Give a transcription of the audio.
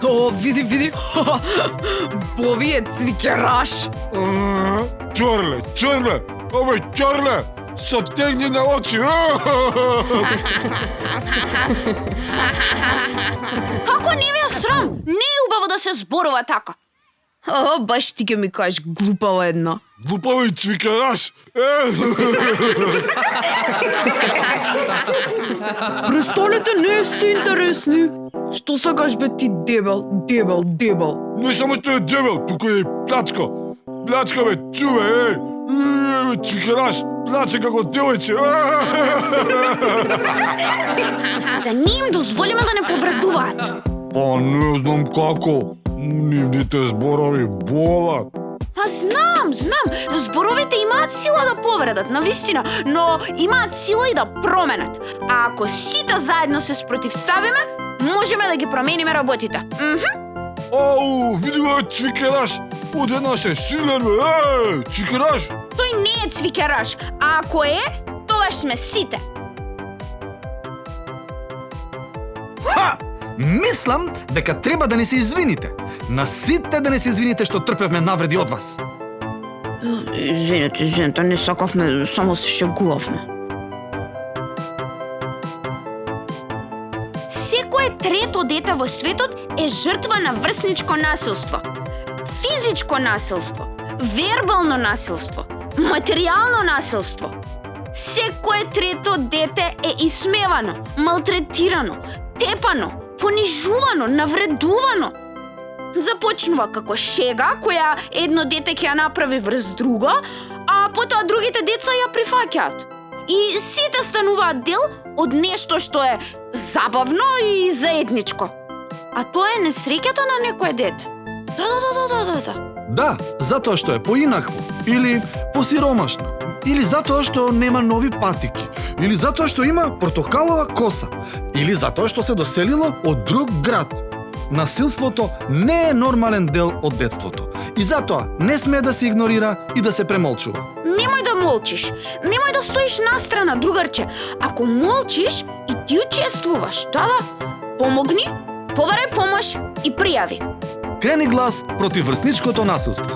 О, види. Боби е цвикераш. Чорле, овој Чорле, со тегни на очи. Како не ви е срам? Не е убаво да се зборува така. О, баш ти ќе ми кажеш глупава една. Глупави цвикераш. Престанете, не сте интересни. Што сакаш бе ти дебел? Не само што е дебел, туку е и плачка. Плачка бе, чуве, цвикераш, плаче како девојче. Да не им дозволиме да не повредуваат. Па не знам како. Нивните зборови болат. Па знам. Зборовите имаат сила да повредат, навистина, но имаат сила и да променат. А ако сите заедно се спротивставиме, можеме да ги промениме работите. Ау, види го цвикераш. Од една се силен, бе. Цвикераш. Тој не е цвикераш, а ако е, тогаш сме сите. Ха! Мислам дека треба да не се извините. На сите да не се извините што трпевме навреди од вас. Извинете, не сакавме, само се шегувавме. Секое трето дете во светот е жртва на врсничко насилство. Физичко насилство, вербално насилство, материјално насилство. Секое трето дете е исмевано, малтретирано, тепано, понижувано, навредувано. Започнува како шега која едно дете ќе ја направи врз друго, а потоа другите деца ја прифаќаат. И сите стануваат дел од нешто што е забавно и заедничко. А тоа е несреќата на некое дете. Да. Да, затоа што е поинакво, или посиромашно, или затоа што нема нови патики, или затоа што има портокалова коса, или затоа што се доселило од друг град. Насилството не е нормален дел од детството и затоа не sme да се игнорира и да се премолчува. Немој да молчиш, немој да стоиш настрана, другарче. Ако молчиш и ти учествуваш, да, помогни, побарај помош и пријави. Крени глас против врсничкото насилство.